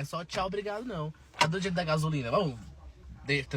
É só tchau, obrigado, não. Cadê o dinheiro da gasolina? Vamos?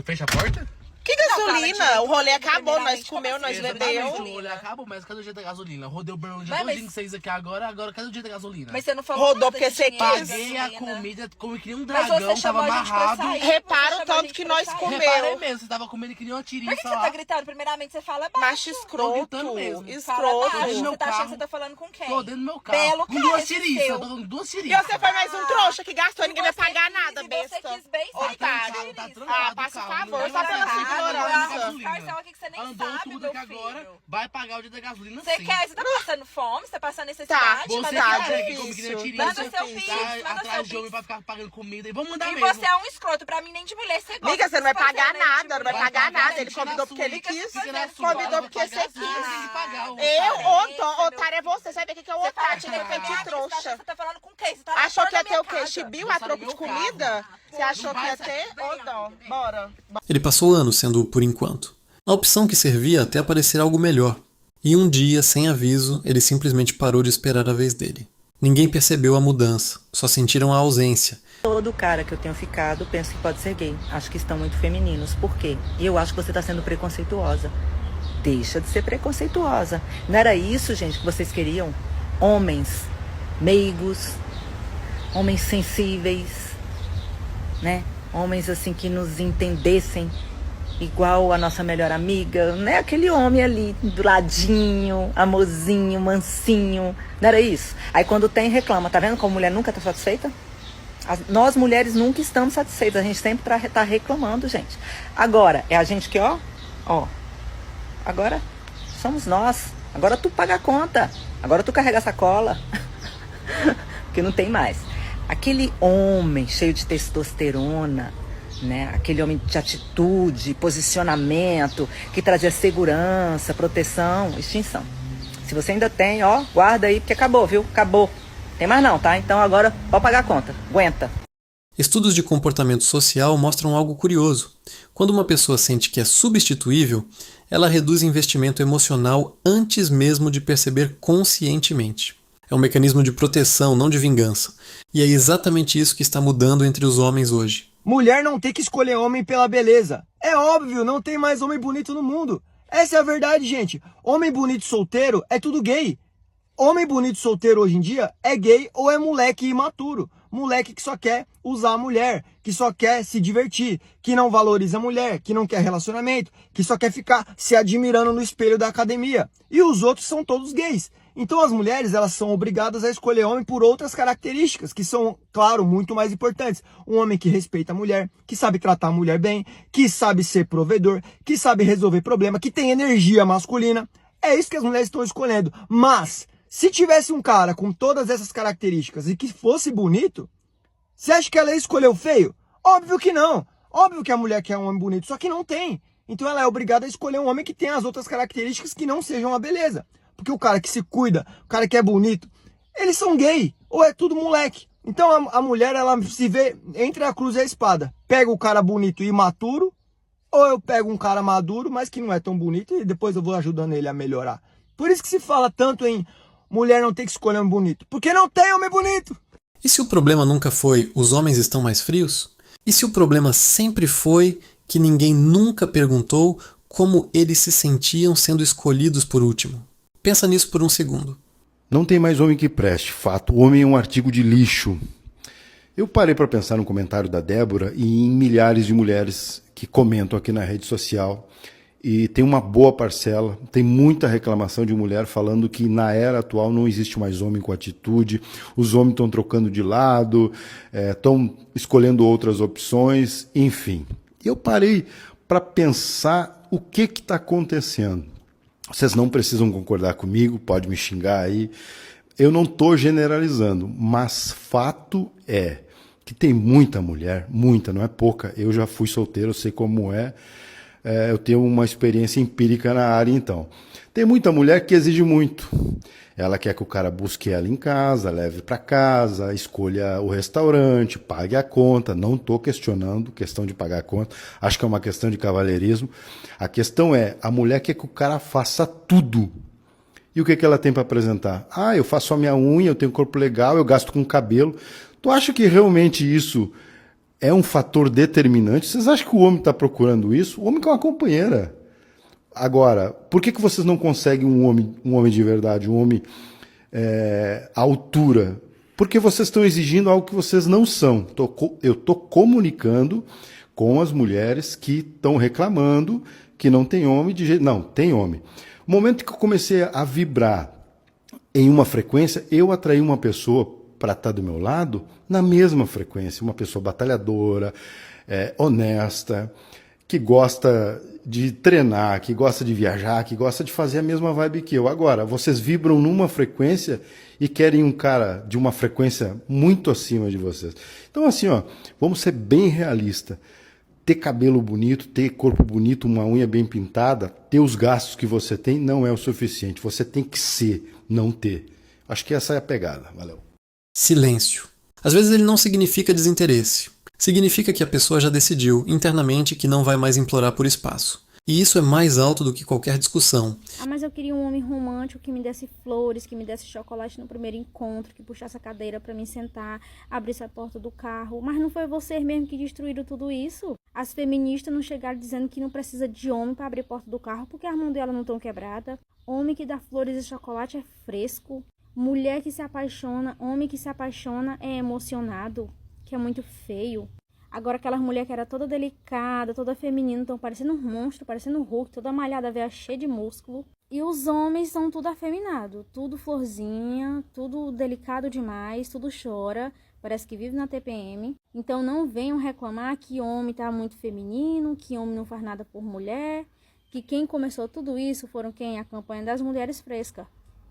Fecha a porta? Que gasolina? O rolê acabou, nós comeu, nós bebeu. O rolê acabou, mas cadê o dinheiro da gasolina? Rodei o Berlândia todinho com vocês aqui agora cadê o dinheiro da gasolina? Mas você não falou Rodou nada porque de você dinheiro, quis. Paguei a gasolina. comida, comi que nem um Mas dragão, você tava chamou a gente pra amarrado. sair. Repara Você o chamou a tanto gente que pra nós sair. comeu. Reparei mesmo, você tava comendo que nem uma Por que tiriça você tá lá. gritando? Primeiramente, você fala baixo. Macho escroto. gritando mesmo. Fala Escroto. baixo. Dentro do meu Você tá achando carro. que você tá falando com quem? Tô dentro do meu carro. Belo Com duas cast tiriças, seu. eu tô com duas E tiriças. você foi mais um trouxa que gastou, ninguém vai Você pagar quis, nada, e besta. Você quis bem sair Otário. com Tá isso. trancado passa o o carro, favor, não só vai pela pagar sua nada, ignorância. vai gasolina. Disfarçar o que você nem Andou sabe, tudo meu que agora filho. vai pagar o dia da gasolina Você sim. quer? Você tá passando fome? Você tá passando Tá, necessidade? Você mas que tá aqui- quer que come que nem a difícil. tiriça, Manda seu difícil. pix, tá manda atrás seu de homem pix. pra ficar pagando comida. E vamos mandar E mesmo. você é um escroto. Pra mim, nem de mulher você gosta. Miga, você não vai Você tá pagar fazendo aí de nada, não vai mulher. pagar nada. Ele Fica na convidou sua, porque ele fica quis, na sua, convidou vai porque pagar você a sua, quis. tem que pagar, ô, Eu, otário. otário é você, você sabe o que é o otário, tinha que feito de trouxa. Você tá falando com quem? Você tá Achou na que ia ter o minha quê? casa. Chibiu Você a tá troco no de meu comida? carro. Você achou Não que ia vai ter? Ou não? Bora. Ele passou anos sendo o por enquanto. A opção que servia até aparecer algo melhor. E um dia, sem aviso, ele simplesmente parou de esperar a vez dele. Ninguém percebeu a mudança, só sentiram a ausência. Todo cara que eu tenho ficado penso que pode ser gay. Acho que estão muito femininos. Por quê? E eu acho que você está sendo preconceituosa. Deixa de ser preconceituosa. Não era isso, gente, que vocês queriam? Homens meigos, homens sensíveis, né? Homens assim que nos entendessem igual a nossa melhor amiga, né? Aquele homem ali do ladinho, amorzinho, mansinho. Não era isso? Aí quando tem, reclama. Tá vendo como mulher nunca tá satisfeita? Nós mulheres nunca estamos satisfeitas. A gente sempre tá reclamando, gente. Agora, é a gente que, ó. Agora somos nós. Agora tu paga a conta. Agora tu carrega a sacola. Porque não tem mais. Aquele homem cheio de testosterona, né? Aquele homem de atitude, posicionamento, que trazia segurança, proteção, extinção. Se você ainda tem, ó, guarda aí, porque acabou, viu? Acabou. Tem mais não, tá? Então agora pode pagar a conta. Aguenta. Estudos de comportamento social mostram algo curioso. Quando uma pessoa sente que é substituível, ela reduz investimento emocional antes mesmo de perceber conscientemente. É um mecanismo de proteção, não de vingança. E é exatamente isso que está mudando entre os homens hoje. Mulher não tem que escolher homem pela beleza. É óbvio, não tem mais homem bonito no mundo. Essa é a verdade, gente. Homem bonito solteiro é tudo gay. Homem bonito solteiro hoje em dia é gay ou é moleque imaturo. Moleque que só quer usar a mulher, que só quer se divertir, que não valoriza a mulher, que não quer relacionamento, que só quer ficar se admirando no espelho da academia. E os outros são todos gays. Então as mulheres, elas são obrigadas a escolher homem por outras características, que são, claro, muito mais importantes. Um homem que respeita a mulher, que sabe tratar a mulher bem, que sabe ser provedor, que sabe resolver problema, que tem energia masculina. É isso que as mulheres estão escolhendo. Mas, se tivesse um cara com todas essas características e que fosse bonito, você acha que ela ia escolher o feio? Óbvio que não. Óbvio que a mulher quer um homem bonito, só que não tem. Então ela é obrigada a escolher um homem que tenha as outras características que não sejam a beleza. Porque o cara que se cuida, o cara que é bonito, eles são gay, ou é tudo moleque. Então a mulher, ela se vê entre a cruz e a espada. Pega o cara bonito e imaturo, ou eu pego um cara maduro, mas que não é tão bonito, e depois eu vou ajudando ele a melhorar. Por isso que se fala tanto em mulher não ter que escolher um bonito. Porque não tem homem bonito. E se o problema nunca foi os homens estão mais frios? E se o problema sempre foi que ninguém nunca perguntou como eles se sentiam sendo escolhidos por último? Pensa nisso por um segundo. Não tem mais homem que preste, fato. O homem é um artigo de lixo. Eu parei para pensar no comentário da Débora e em milhares de mulheres que comentam aqui na rede social. E tem uma boa parcela, tem muita reclamação de mulher falando que na era atual não existe mais homem com atitude, os homens estão trocando de lado, estão escolhendo outras opções, enfim. Eu parei para pensar o que está acontecendo. Vocês não precisam concordar comigo, pode me xingar aí. Eu não estou generalizando, mas fato é que tem muita mulher, muita, não é pouca. Eu já fui solteiro, eu sei como é. Eu tenho uma experiência empírica na área, então. Tem muita mulher que exige muito. Ela quer que o cara busque ela em casa, leve para casa, escolha o restaurante, pague a conta. Não estou questionando a questão de pagar a conta. Acho que é uma questão de cavalheirismo. A questão é, a mulher quer que o cara faça tudo. E o que ela tem para apresentar? Eu faço a minha unha, eu tenho corpo legal, eu gasto com cabelo. Tu acha que realmente isso é um fator determinante? Vocês acham que o homem está procurando isso? O homem quer uma companheira. Agora, por que vocês não conseguem um homem de verdade, um homem à altura? Porque vocês estão exigindo algo que vocês não são. Eu estou comunicando com as mulheres que estão reclamando que não tem homem de jeito... Não, tem homem. No momento que eu comecei a vibrar em uma frequência, eu atraí uma pessoa para estar do meu lado na mesma frequência. Uma pessoa batalhadora, honesta, que gosta de treinar, que gosta de viajar, que gosta de fazer a mesma vibe que eu. Agora, vocês vibram numa frequência e querem um cara de uma frequência muito acima de vocês. Então, assim, ó, vamos ser bem realistas. Ter cabelo bonito, ter corpo bonito, uma unha bem pintada, ter os gastos que você tem não é o suficiente. Você tem que ser, não ter. Acho que essa é a pegada. Valeu. Silêncio. Às vezes ele não significa desinteresse. Significa que a pessoa já decidiu internamente que não vai mais implorar por espaço. E isso é mais alto do que qualquer discussão. Ah, mas eu queria um homem romântico que me desse flores, que me desse chocolate no primeiro encontro, que puxasse a cadeira para mim sentar, abrisse a porta do carro. Mas não foi vocês mesmo que destruíram tudo isso? As feministas não chegaram dizendo que não precisa de homem para abrir a porta do carro porque as mãos dela não estão quebradas. Homem que dá flores e chocolate é fresco. Mulher que se apaixona, homem que se apaixona é emocionado, que é muito feio. Agora aquelas mulheres que era toda delicada, toda feminina, estão parecendo um monstro, parecendo um Hulk, toda malhada, velha, cheia de músculo. E os homens são tudo afeminado, tudo florzinha, tudo delicado demais, tudo chora, parece que vive na TPM. Então não venham reclamar que homem tá muito feminino, que homem não faz nada por mulher, que quem começou tudo isso foram quem? A campanha das mulheres frescas,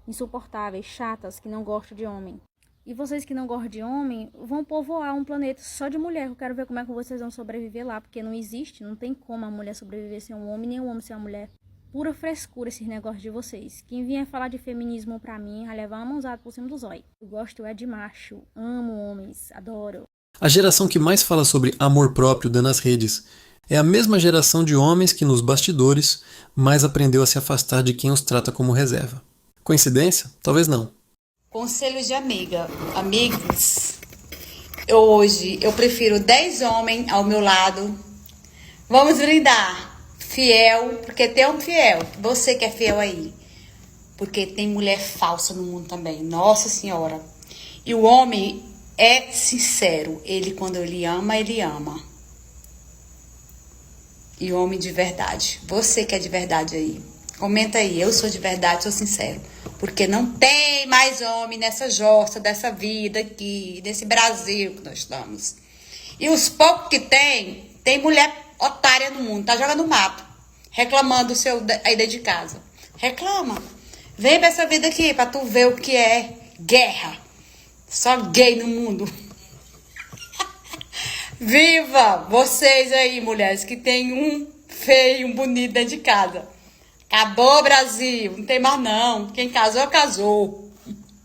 insuportáveis, chatas, que não gostam de homem. E vocês que não gostam de homem, vão povoar um planeta só de mulher. Eu quero ver como é que vocês vão sobreviver lá, porque não existe, não tem como a mulher sobreviver sem um homem, nem um homem sem uma mulher. Pura frescura esses negócios de vocês. Quem vier falar de feminismo pra mim, vai levar uma mãozada por cima dos olhos. Eu gosto de macho, amo homens, adoro. A geração que mais fala sobre amor próprio nas redes é a mesma geração de homens que nos bastidores mais aprendeu a se afastar de quem os trata como reserva. Coincidência? Talvez não. Conselho de amiga, amigos, hoje eu prefiro 10 homens ao meu lado. Vamos brindar, fiel, porque tem um fiel, você que é fiel aí. Porque tem mulher falsa no mundo também, nossa senhora. E o homem é sincero, ele quando ele ama, ele ama. E homem de verdade, você que é de verdade aí. Comenta aí, eu sou de verdade, sou sincero. Porque não tem mais homem nessa jossa dessa vida aqui, nesse Brasil que nós estamos. E os poucos que tem mulher otária no mundo, tá jogando mato, reclamando aí dentro de casa. Reclama. Vem pra essa vida aqui pra tu ver o que é guerra. Só gay no mundo. Viva vocês aí, mulheres, que tem um feio, um bonito dentro de casa. Acabou, Brasil. Não tem mais não. Quem casou, casou.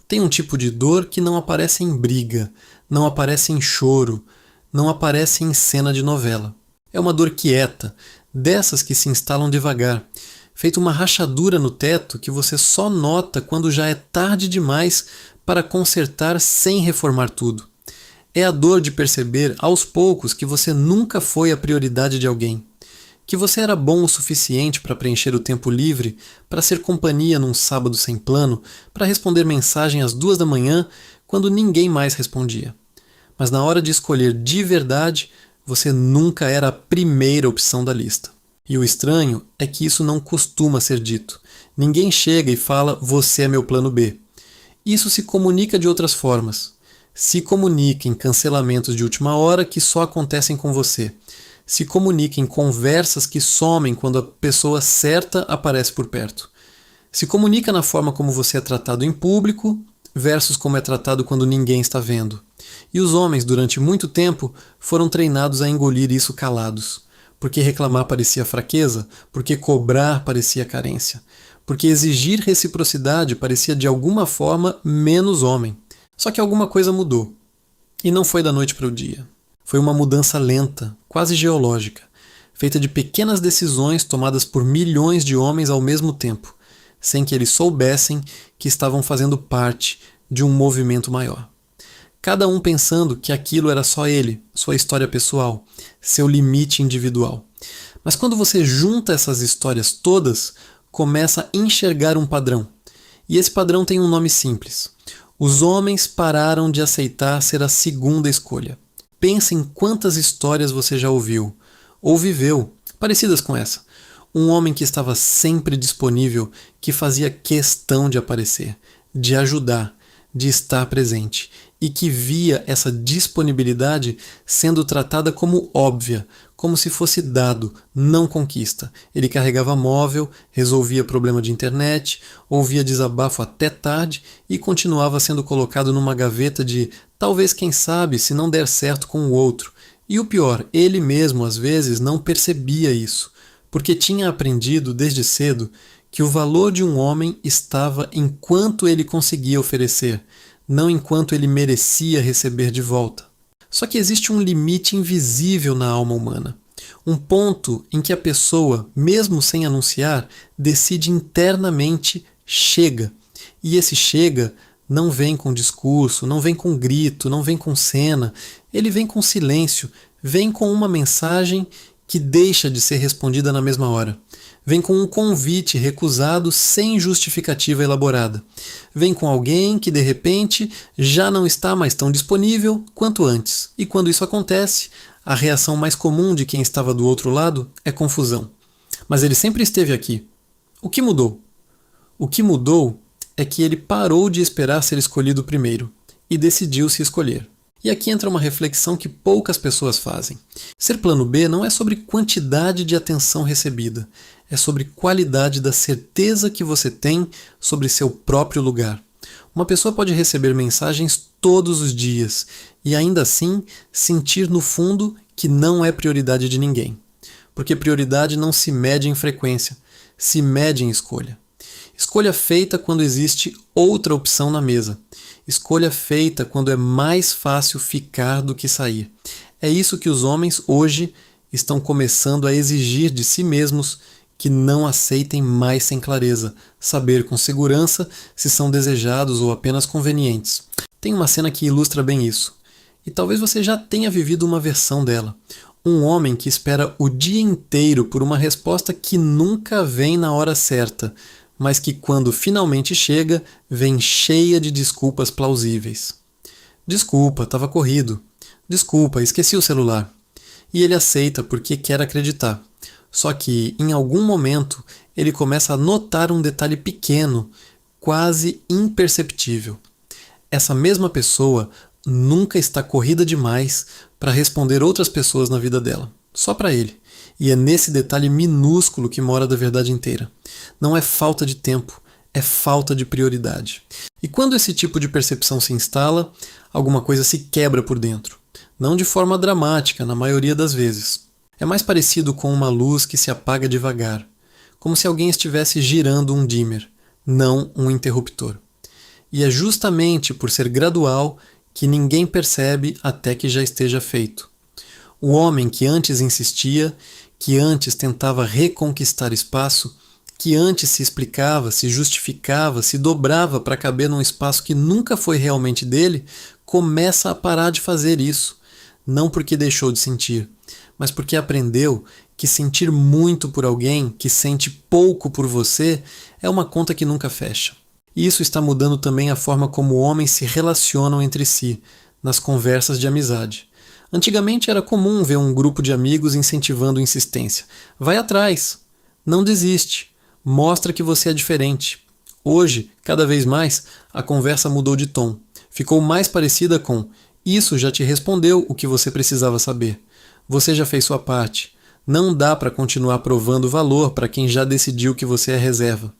Tem um tipo de dor que não aparece em briga, não aparece em choro, não aparece em cena de novela. É uma dor quieta, dessas que se instalam devagar, feito uma rachadura no teto que você só nota quando já é tarde demais para consertar sem reformar tudo. É a dor de perceber aos poucos que você nunca foi a prioridade de alguém. Que você era bom o suficiente para preencher o tempo livre, para ser companhia num sábado sem plano, para responder mensagem às 2 da manhã, quando ninguém mais respondia. Mas na hora de escolher de verdade, você nunca era a primeira opção da lista. E o estranho é que isso não costuma ser dito. Ninguém chega e fala, você é meu plano B. Isso se comunica de outras formas. Se comunica em cancelamentos de última hora que só acontecem com você. Se comunica em conversas que somem quando a pessoa certa aparece por perto. Se comunica na forma como você é tratado em público versus como é tratado quando ninguém está vendo. E os homens, durante muito tempo, foram treinados a engolir isso calados. Porque reclamar parecia fraqueza, porque cobrar parecia carência, porque exigir reciprocidade parecia de alguma forma menos homem. Só que alguma coisa mudou. E não foi da noite para o dia. Foi uma mudança lenta, quase geológica, feita de pequenas decisões tomadas por milhões de homens ao mesmo tempo, sem que eles soubessem que estavam fazendo parte de um movimento maior. cada um pensando que aquilo era só ele, sua história pessoal, seu limite individual. Mas quando você junta essas histórias todas, começa a enxergar um padrão. E esse padrão tem um nome simples. Os homens pararam de aceitar ser a segunda escolha. Pensa em quantas histórias você já ouviu, ou viveu, parecidas com essa. Um homem que estava sempre disponível, que fazia questão de aparecer, de ajudar, de estar presente, e que via essa disponibilidade sendo tratada como óbvia, como se fosse dado, não conquista. Ele carregava móvel, resolvia problema de internet, ouvia desabafo até tarde e continuava sendo colocado numa gaveta de talvez, quem sabe, se não der certo com o outro. E o pior, ele mesmo às vezes não percebia isso, porque tinha aprendido desde cedo que o valor de um homem estava em quanto ele conseguia oferecer, não enquanto ele merecia receber de volta. Só que existe um limite invisível na alma humana. Um ponto em que a pessoa, mesmo sem anunciar, decide internamente chega. E esse chega não vem com discurso, não vem com grito, não vem com cena. Ele vem com silêncio, vem com uma mensagem que deixa de ser respondida na mesma hora. Vem com um convite recusado sem justificativa elaborada. Vem com alguém que, de repente, já não está mais tão disponível quanto antes. E quando isso acontece, a reação mais comum de quem estava do outro lado é confusão. Mas ele sempre esteve aqui. O que mudou? O que mudou é que ele parou de esperar ser escolhido primeiro e decidiu se escolher. E aqui entra uma reflexão que poucas pessoas fazem. Ser plano B não é sobre quantidade de atenção recebida, é sobre qualidade da certeza que você tem sobre seu próprio lugar. Uma pessoa pode receber mensagens todos os dias e ainda assim sentir no fundo que não é prioridade de ninguém. Porque prioridade não se mede em frequência, se mede em escolha. Escolha feita quando existe outra opção na mesa. Escolha feita quando é mais fácil ficar do que sair. É isso que os homens hoje estão começando a exigir de si mesmos, que não aceitem mais sem clareza, saber com segurança se são desejados ou apenas convenientes. Tem uma cena que ilustra bem isso. E talvez você já tenha vivido uma versão dela. Um homem que espera o dia inteiro por uma resposta que nunca vem na hora certa, mas que quando finalmente chega, vem cheia de desculpas plausíveis. Desculpa, estava corrido. Desculpa, esqueci o celular. E ele aceita porque quer acreditar. Só que, em algum momento, ele começa a notar um detalhe pequeno, quase imperceptível. Essa mesma pessoa nunca está corrida demais para responder outras pessoas na vida dela. Só para ele. E é nesse detalhe minúsculo que mora da verdade inteira. Não é falta de tempo, é falta de prioridade. E quando esse tipo de percepção se instala, alguma coisa se quebra por dentro. Não de forma dramática, na maioria das vezes. É mais parecido com uma luz que se apaga devagar, como se alguém estivesse girando um dimmer, não um interruptor. E é justamente por ser gradual que ninguém percebe até que já esteja feito. O homem que antes insistia, que antes tentava reconquistar espaço, que antes se explicava, se justificava, se dobrava para caber num espaço que nunca foi realmente dele, começa a parar de fazer isso. Não porque deixou de sentir, mas porque aprendeu que sentir muito por alguém que sente pouco por você é uma conta que nunca fecha. E isso está mudando também a forma como homens se relacionam entre si, nas conversas de amizade. Antigamente era comum ver um grupo de amigos incentivando insistência. Vai atrás, não desiste, mostra que você é diferente. Hoje, cada vez mais, a conversa mudou de tom. Ficou mais parecida com: isso já te respondeu o que você precisava saber. Você já fez sua parte. Não dá para continuar provando valor para quem já decidiu que você é reserva.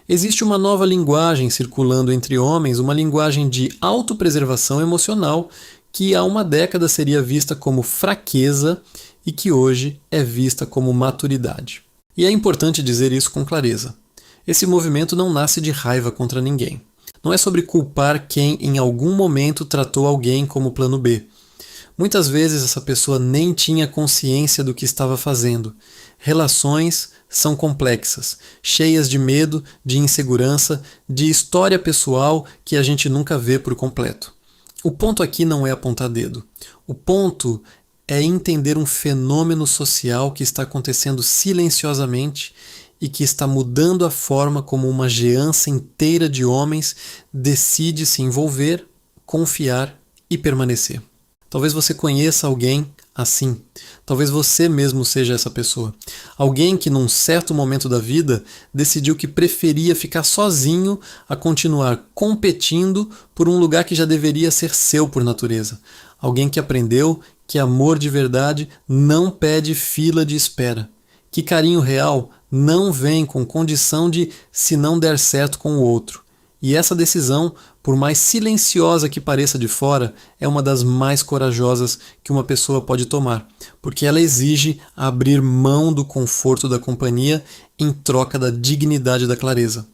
Existe uma nova linguagem circulando entre homens, uma linguagem de autopreservação emocional que há uma década seria vista como fraqueza e que hoje é vista como maturidade. E é importante dizer isso com clareza. Esse movimento não nasce de raiva contra ninguém. Não é sobre culpar quem em algum momento tratou alguém como plano B. Muitas vezes essa pessoa nem tinha consciência do que estava fazendo. Relações são complexas, cheias de medo, de insegurança, de história pessoal que a gente nunca vê por completo. O ponto aqui não é apontar dedo. O ponto é entender um fenômeno social que está acontecendo silenciosamente e que está mudando a forma como uma geança inteira de homens decide se envolver, confiar e permanecer. Talvez você conheça alguém assim. Talvez você mesmo seja essa pessoa. Alguém que num certo momento da vida decidiu que preferia ficar sozinho a continuar competindo por um lugar que já deveria ser seu por natureza. Alguém que aprendeu que amor de verdade não pede fila de espera. Que carinho real não vem com condição de se não der certo com o outro. E essa decisão, por mais silenciosa que pareça de fora, é uma das mais corajosas que uma pessoa pode tomar, porque ela exige abrir mão do conforto da companhia em troca da dignidade da clareza.